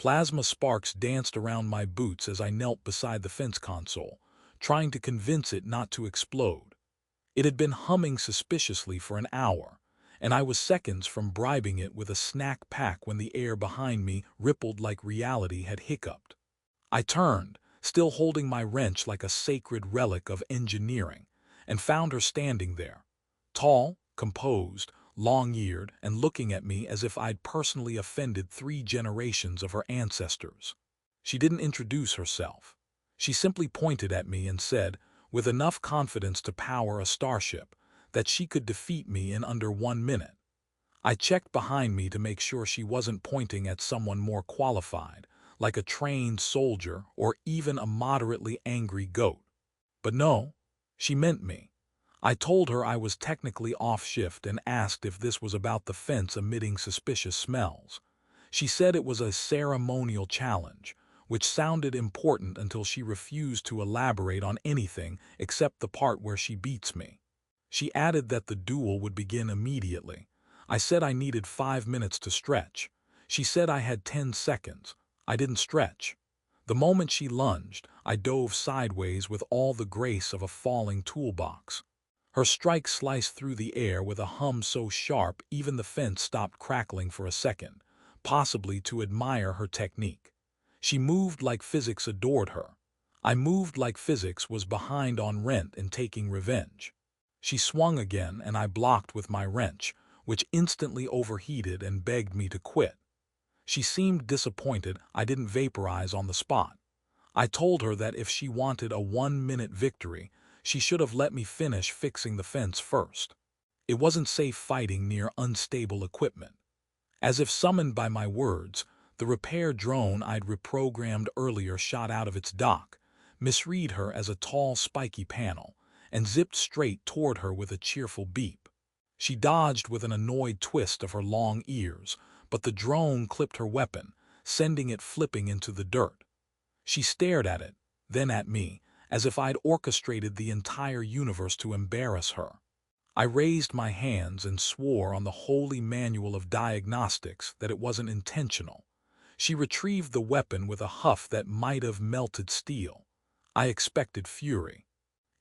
Plasma sparks danced around my boots as I knelt beside the fence console, trying to convince it not to explode. It had been humming suspiciously for an hour, and I was seconds from bribing it with a snack pack when the air behind me rippled like reality had hiccuped. I turned, still holding my wrench like a sacred relic of engineering, and found her standing there, tall, composed, long-eared, and looking at me as if I'd personally offended 3 generations of her ancestors. She didn't introduce herself. She simply pointed at me and said, with enough confidence to power a starship, that she could defeat me in under 1 minute. I checked behind me to make sure she wasn't pointing at someone more qualified, like a trained soldier or even a moderately angry goat. But no, she meant me. I told her I was technically off shift and asked if this was about the fence emitting suspicious smells. She said it was a ceremonial challenge, which sounded important until she refused to elaborate on anything except the part where she beats me. She added that the duel would begin immediately. I said I needed 5 minutes to stretch. She said I had 10 seconds. I didn't stretch. The moment she lunged, I dove sideways with all the grace of a falling toolbox. Her strike sliced through the air with a hum so sharp even the fence stopped crackling for a second, possibly to admire her technique. She moved like physics adored her. I moved like physics was behind on rent and taking revenge. She swung again and I blocked with my wrench, which instantly overheated and begged me to quit. She seemed disappointed I didn't vaporize on the spot. I told her that if she wanted a 1-minute victory, she should have let me finish fixing the fence first. It wasn't safe fighting near unstable equipment. As if summoned by my words, the repair drone I'd reprogrammed earlier shot out of its dock, misread her as a tall, spiky panel, and zipped straight toward her with a cheerful beep. She dodged with an annoyed twist of her long ears, but the drone clipped her weapon, sending it flipping into the dirt. She stared at it, then at me, as if I'd orchestrated the entire universe to embarrass her. I raised my hands and swore on the holy manual of diagnostics that it wasn't intentional. She retrieved the weapon with a huff that might have melted steel. I expected fury.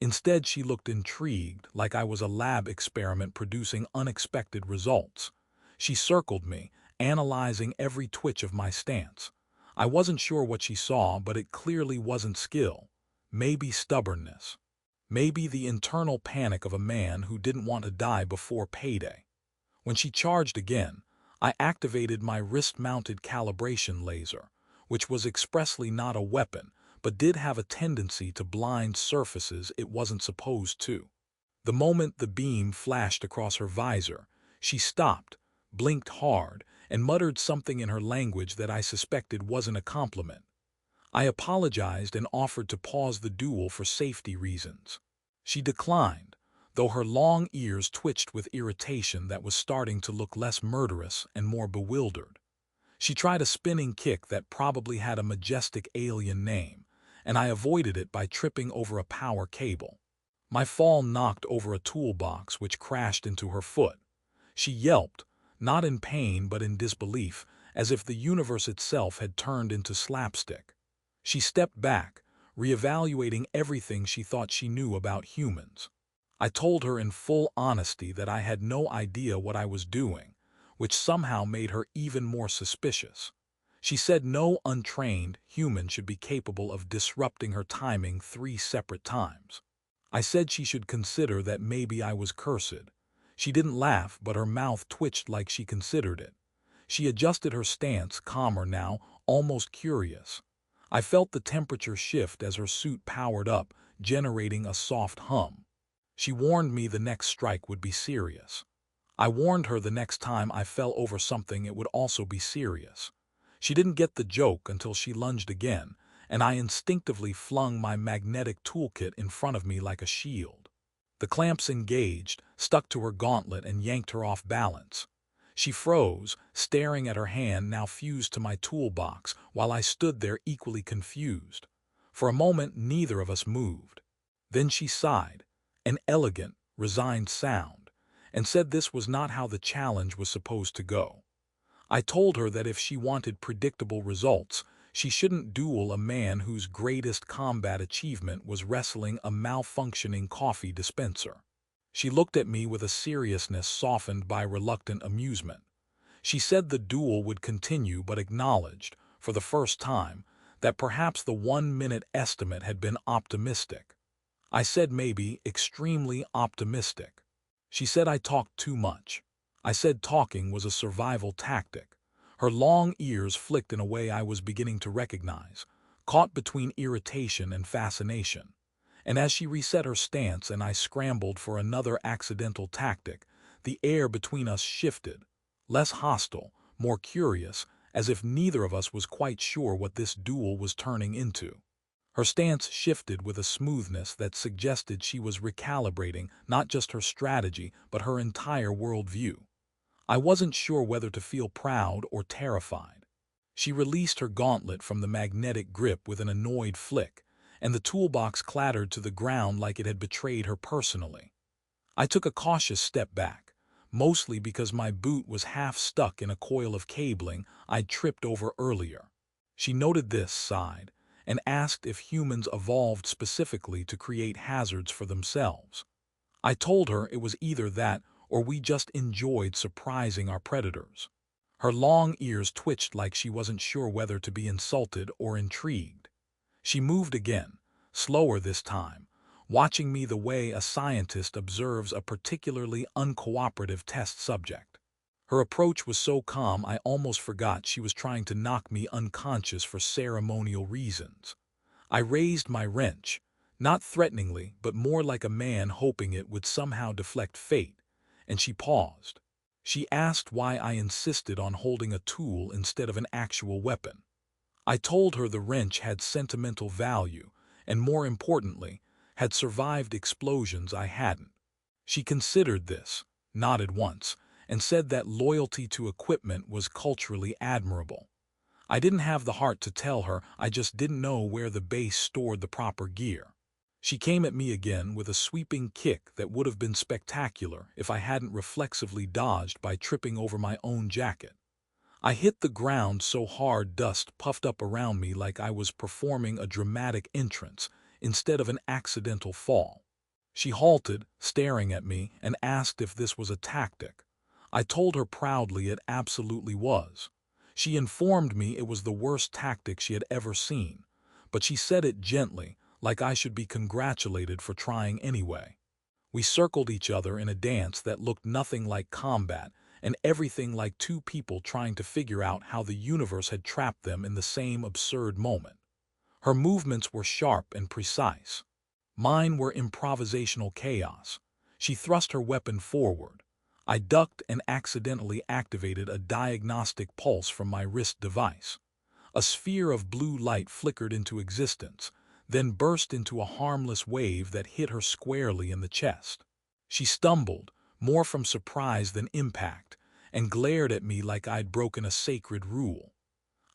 Instead, she looked intrigued, like I was a lab experiment producing unexpected results. She circled me, analyzing every twitch of my stance. I wasn't sure what she saw, but it clearly wasn't skill. Maybe stubbornness. Maybe the internal panic of a man who didn't want to die before payday. When she charged again, I activated my wrist-mounted calibration laser, which was expressly not a weapon, but did have a tendency to blind surfaces it wasn't supposed to. The moment the beam flashed across her visor, she stopped, blinked hard, and muttered something in her language that I suspected wasn't a compliment. I apologized and offered to pause the duel for safety reasons. She declined, though her long ears twitched with irritation that was starting to look less murderous and more bewildered. She tried a spinning kick that probably had a majestic alien name, and I avoided it by tripping over a power cable. My fall knocked over a toolbox which crashed into her foot. She yelped, not in pain but in disbelief, as if the universe itself had turned into slapstick. She stepped back, reevaluating everything she thought she knew about humans. I told her in full honesty that I had no idea what I was doing, which somehow made her even more suspicious. She said no untrained human should be capable of disrupting her timing 3 separate times. I said she should consider that maybe I was cursed. She didn't laugh, but her mouth twitched like she considered it. She adjusted her stance, calmer now, almost curious. I felt the temperature shift as her suit powered up, generating a soft hum. She warned me the next strike would be serious. I warned her the next time I fell over something it would also be serious. She didn't get the joke until she lunged again, and I instinctively flung my magnetic toolkit in front of me like a shield. The clamps engaged, stuck to her gauntlet and yanked her off balance. She froze, staring at her hand now fused to my toolbox, while I stood there equally confused. For a moment, neither of us moved. Then she sighed, an elegant, resigned sound, and said this was not how the challenge was supposed to go. I told her that if she wanted predictable results, she shouldn't duel a man whose greatest combat achievement was wrestling a malfunctioning coffee dispenser. She looked at me with a seriousness softened by reluctant amusement. She said the duel would continue but acknowledged, for the first time, that perhaps the 1-minute estimate had been optimistic. I said maybe extremely optimistic. She said I talked too much. I said talking was a survival tactic. Her long ears flicked in a way I was beginning to recognize, caught between irritation and fascination. And as she reset her stance and I scrambled for another accidental tactic, the air between us shifted, less hostile, more curious, as if neither of us was quite sure what this duel was turning into. Her stance shifted with a smoothness that suggested she was recalibrating not just her strategy but her entire worldview. I wasn't sure whether to feel proud or terrified. She released her gauntlet from the magnetic grip with an annoyed flick, and the toolbox clattered to the ground like it had betrayed her personally. I took a cautious step back, mostly because my boot was half stuck in a coil of cabling I'd tripped over earlier. She noted this, sighed, and asked if humans evolved specifically to create hazards for themselves. I told her it was either that or we just enjoyed surprising our predators. Her long ears twitched like she wasn't sure whether to be insulted or intrigued. She moved again, slower this time, watching me the way a scientist observes a particularly uncooperative test subject. Her approach was so calm I almost forgot she was trying to knock me unconscious for ceremonial reasons. I raised my wrench, not threateningly but more like a man hoping it would somehow deflect fate, and she paused. She asked why I insisted on holding a tool instead of an actual weapon. I told her the wrench had sentimental value and, more importantly, had survived explosions I hadn't. She considered this, nodded once, and said that loyalty to equipment was culturally admirable. I didn't have the heart to tell her I just didn't know where the base stored the proper gear. She came at me again with a sweeping kick that would have been spectacular if I hadn't reflexively dodged by tripping over my own jacket. I hit the ground so hard dust puffed up around me like I was performing a dramatic entrance instead of an accidental fall. She halted, staring at me, and asked if this was a tactic. I told her proudly it absolutely was. She informed me it was the worst tactic she had ever seen, but she said it gently, like I should be congratulated for trying anyway. We circled each other in a dance that looked nothing like combat and everything like two people trying to figure out how the universe had trapped them in the same absurd moment. Her movements were sharp and precise. Mine were improvisational chaos. She thrust her weapon forward. I ducked and accidentally activated a diagnostic pulse from my wrist device. A sphere of blue light flickered into existence, then burst into a harmless wave that hit her squarely in the chest. She stumbled, more from surprise than impact, and glared at me like I'd broken a sacred rule.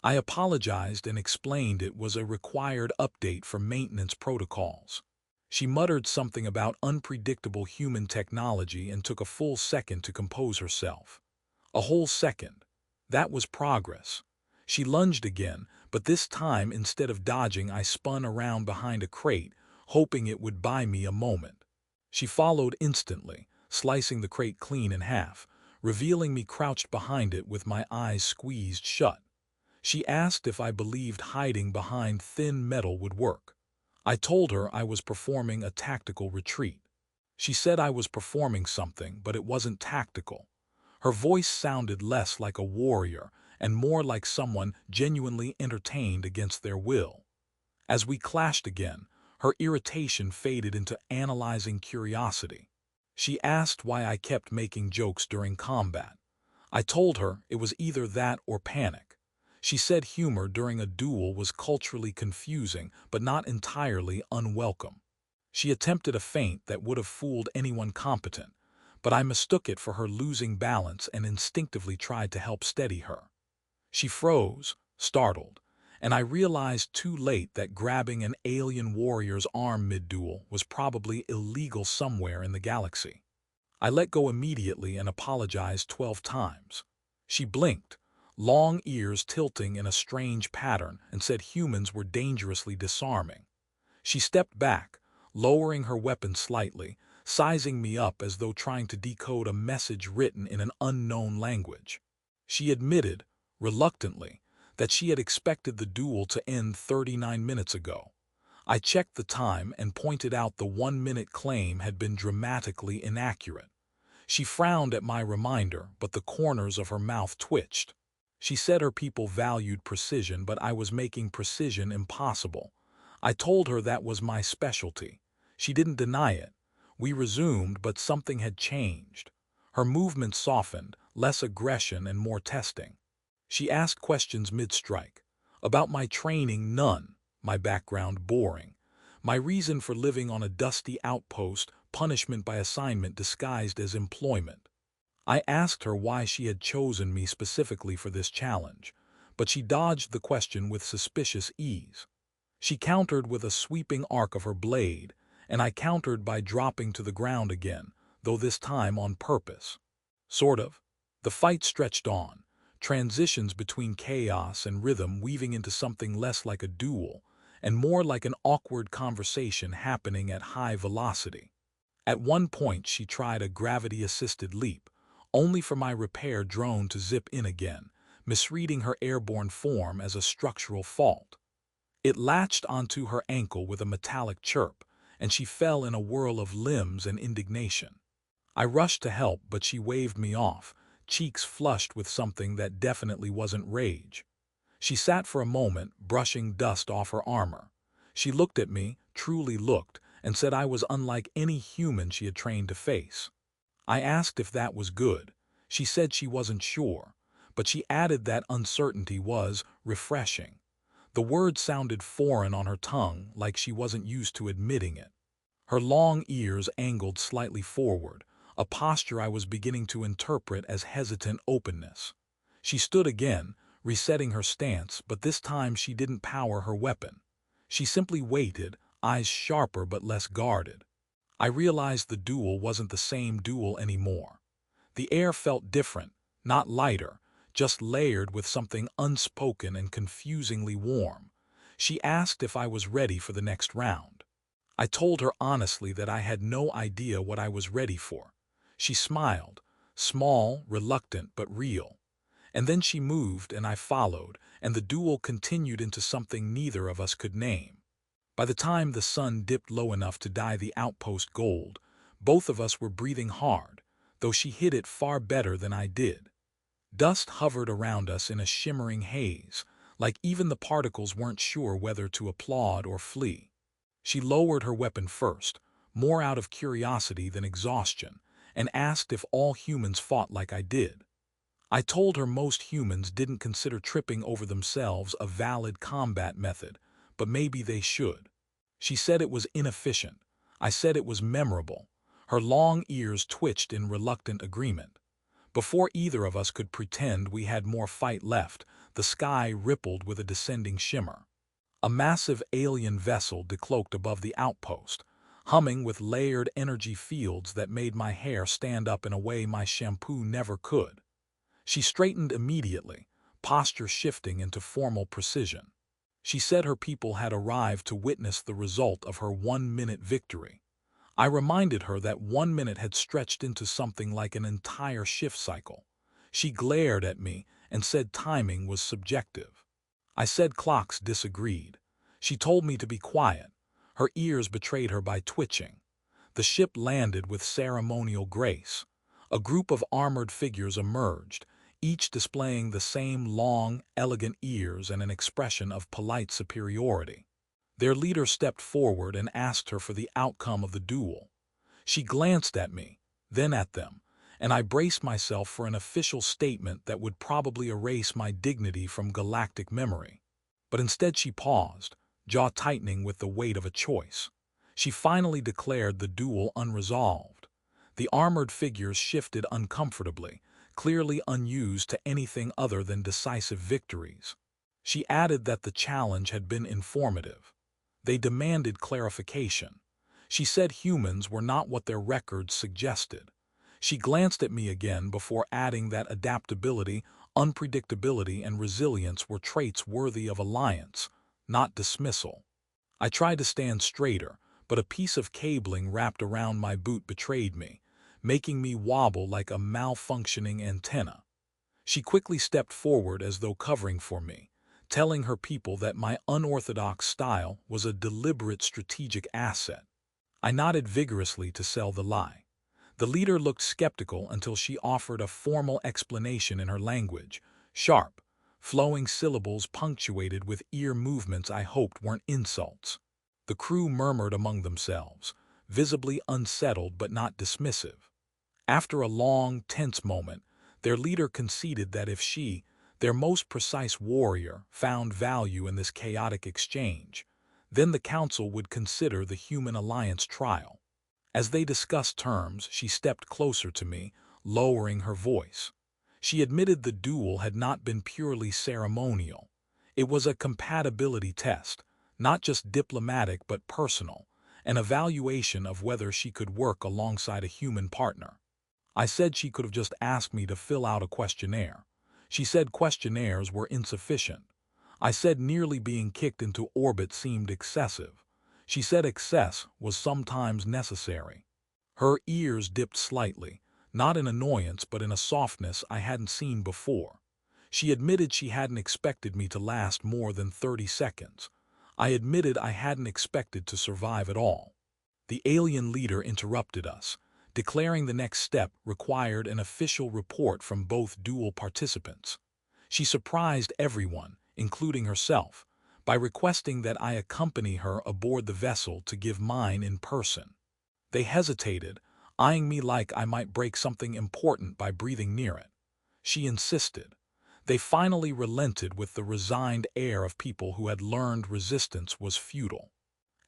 I apologized and explained it was a required update for maintenance protocols. She muttered something about unpredictable human technology and took a full second to compose herself. A whole second. That was progress. She lunged again, but this time instead of dodging I spun around behind a crate, hoping it would buy me a moment. She followed instantly, slicing the crate clean in half, revealing me crouched behind it with my eyes squeezed shut. She asked if I believed hiding behind thin metal would work. I told her I was performing a tactical retreat. She said I was performing something, but it wasn't tactical. Her voice sounded less like a warrior and more like someone genuinely entertained against their will. As we clashed again, her irritation faded into analyzing curiosity. She asked why I kept making jokes during combat. I told her it was either that or panic. She said humor during a duel was culturally confusing but not entirely unwelcome. She attempted a feint that would have fooled anyone competent, but I mistook it for her losing balance and instinctively tried to help steady her. She froze, startled, and I realized too late that grabbing an alien warrior's arm mid-duel was probably illegal somewhere in the galaxy. I let go immediately and apologized 12 times. She blinked, long ears tilting in a strange pattern, and said humans were dangerously disarming. She stepped back, lowering her weapon slightly, sizing me up as though trying to decode a message written in an unknown language. She admitted, reluctantly, that she had expected the duel to end 39 minutes ago. I checked the time and pointed out the 1-minute claim had been dramatically inaccurate. She frowned at my reminder, but the corners of her mouth twitched. She said her people valued precision, but I was making precision impossible. I told her that was my specialty. She didn't deny it. We resumed, but something had changed. Her movements softened, less aggression and more testing. She asked questions mid-strike. About my training, none. My background, boring. My reason for living on a dusty outpost, punishment by assignment disguised as employment. I asked her why she had chosen me specifically for this challenge, but she dodged the question with suspicious ease. She countered with a sweeping arc of her blade, and I countered by dropping to the ground again, though this time on purpose. Sort of. The fight stretched on, transitions between chaos and rhythm weaving into something less like a duel, and more like an awkward conversation happening at high velocity. At one point she tried a gravity-assisted leap, only for my repair drone to zip in again, misreading her airborne form as a structural fault. It latched onto her ankle with a metallic chirp, and she fell in a whirl of limbs and indignation. I rushed to help, but she waved me off, cheeks flushed with something that definitely wasn't rage. She sat for a moment, brushing dust off her armor. She looked at me, truly looked, and said I was unlike any human she had trained to face. I asked if that was good. She said she wasn't sure, but she added that uncertainty was refreshing. The word sounded foreign on her tongue, like she wasn't used to admitting it. Her long ears angled slightly forward, a posture I was beginning to interpret as hesitant openness. She stood again, resetting her stance, but this time she didn't power her weapon. She simply waited, eyes sharper but less guarded. I realized the duel wasn't the same duel anymore. The air felt different, not lighter, just layered with something unspoken and confusingly warm. She asked if I was ready for the next round. I told her honestly that I had no idea what I was ready for. She smiled, small, reluctant, but real. And then she moved and I followed, and the duel continued into something neither of us could name. By the time the sun dipped low enough to dye the outpost gold, both of us were breathing hard, though she hit it far better than I did. Dust hovered around us in a shimmering haze, like even the particles weren't sure whether to applaud or flee. She lowered her weapon first, more out of curiosity than exhaustion, and asked if all humans fought like I did. I told her most humans didn't consider tripping over themselves a valid combat method, but maybe they should. She said it was inefficient. I said it was memorable. Her long ears twitched in reluctant agreement. Before either of us could pretend we had more fight left, the sky rippled with a descending shimmer. A massive alien vessel decloaked above the outpost, humming with layered energy fields that made my hair stand up in a way my shampoo never could. She straightened immediately, posture shifting into formal precision. She said her people had arrived to witness the result of her 1-minute victory. I reminded her that 1 minute had stretched into something like an entire shift cycle. She glared at me and said timing was subjective. I said clocks disagreed. She told me to be quiet. Her ears betrayed her by twitching. The ship landed with ceremonial grace. A group of armored figures emerged, each displaying the same long, elegant ears and an expression of polite superiority. Their leader stepped forward and asked her for the outcome of the duel. She glanced at me, then at them, and I braced myself for an official statement that would probably erase my dignity from galactic memory. But instead she paused, jaw tightening with the weight of a choice. She finally declared the duel unresolved. The armored figures shifted uncomfortably, clearly unused to anything other than decisive victories. She added that the challenge had been informative. They demanded clarification. She said humans were not what their records suggested. She glanced at me again before adding that adaptability unpredictability and resilience were traits worthy of alliance, not dismissal. I tried to stand straighter, but a piece of cabling wrapped around my boot betrayed me, making me wobble like a malfunctioning antenna. She quickly stepped forward as though covering for me, telling her people that my unorthodox style was a deliberate strategic asset. I nodded vigorously to sell the lie. The leader looked skeptical until she offered a formal explanation in her language, sharp, flowing syllables punctuated with ear movements I hoped weren't insults. The crew murmured among themselves, visibly unsettled but not dismissive. After a long, tense moment, their leader conceded that if she, their most precise warrior, found value in this chaotic exchange, then the council would consider the human alliance trial. As they discussed terms, she stepped closer to me, lowering her voice. She admitted the duel had not been purely ceremonial. It was a compatibility test, not just diplomatic but personal, an evaluation of whether she could work alongside a human partner. I said she could have just asked me to fill out a questionnaire. She said questionnaires were insufficient. I said nearly being kicked into orbit seemed excessive. She said excess was sometimes necessary. Her ears dipped slightly, not in annoyance but in a softness I hadn't seen before. She admitted she hadn't expected me to last more than 30 seconds. I admitted I hadn't expected to survive at all. The alien leader interrupted us, declaring the next step required an official report from both duel participants. She surprised everyone, including herself, by requesting that I accompany her aboard the vessel to give mine in person. They hesitated, eyeing me like I might break something important by breathing near it. She insisted. They finally relented with the resigned air of people who had learned resistance was futile.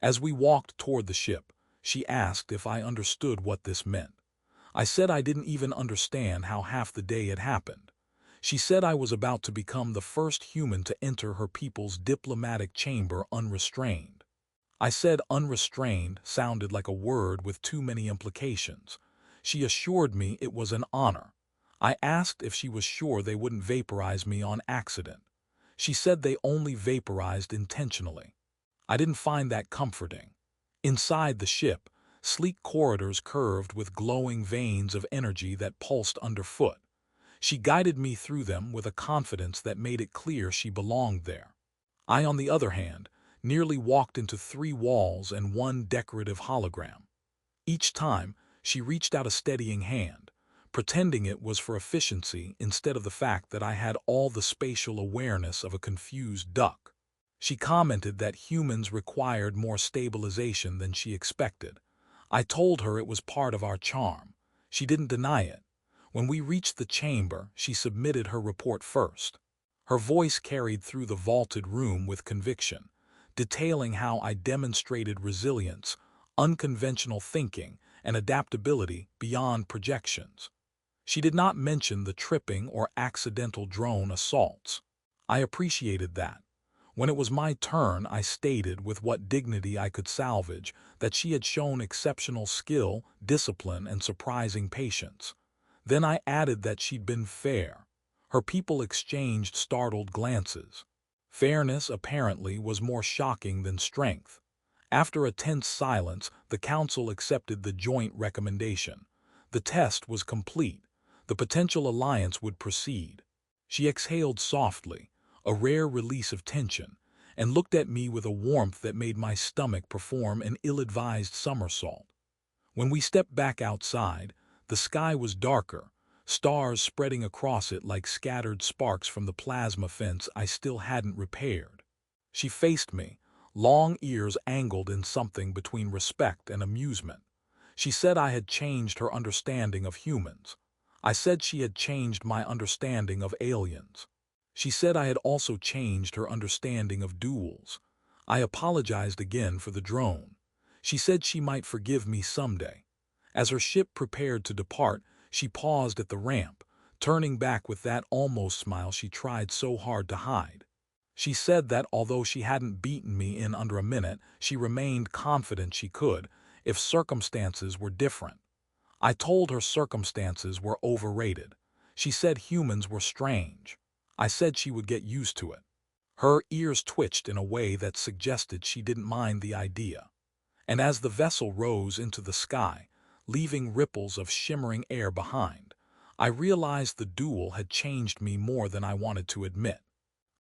As we walked toward the ship, she asked if I understood what this meant. I said I didn't even understand how half the day had happened. She said I was about to become the first human to enter her people's diplomatic chamber unrestrained. I said unrestrained sounded like a word with too many implications. She assured me it was an honor. I asked if she was sure they wouldn't vaporize me on accident. She said they only vaporized intentionally. I didn't find that comforting. Inside the ship, sleek corridors curved with glowing veins of energy that pulsed underfoot. She guided me through them with a confidence that made it clear she belonged there. I, on the other hand, nearly walked into 3 walls and 1 decorative hologram. Each time, she reached out a steadying hand, pretending it was for efficiency instead of the fact that I had all the spatial awareness of a confused duck. She commented that humans required more stabilization than she expected. I told her it was part of our charm. She didn't deny it. When we reached the chamber, she submitted her report first. Her voice carried through the vaulted room with conviction, detailing how I demonstrated resilience, unconventional thinking, and adaptability beyond projections. She did not mention the tripping or accidental drone assaults. I appreciated that. When it was my turn, I stated with what dignity I could salvage that she had shown exceptional skill, discipline, and surprising patience. Then I added that she'd been fair. Her people exchanged startled glances. Fairness, apparently, was more shocking than strength. After a tense silence, the council accepted the joint recommendation. The test was complete. The potential alliance would proceed. She exhaled softly, a rare release of tension, and looked at me with a warmth that made my stomach perform an ill-advised somersault. When we stepped back outside, the sky was darker, stars spreading across it like scattered sparks from the plasma fence I still hadn't repaired. She faced me, long ears angled in something between respect and amusement. She said I had changed her understanding of humans. I said she had changed my understanding of aliens. She said I had also changed her understanding of duels. I apologized again for the drone. She said she might forgive me someday. As her ship prepared to depart, she paused at the ramp, turning back with that almost smile she tried so hard to hide. She said that although she hadn't beaten me in under a minute, she remained confident she could, if circumstances were different. I told her circumstances were overrated. She said humans were strange. I said she would get used to it. Her ears twitched in a way that suggested she didn't mind the idea. And as the vessel rose into the sky, leaving ripples of shimmering air behind, I realized the duel had changed me more than I wanted to admit.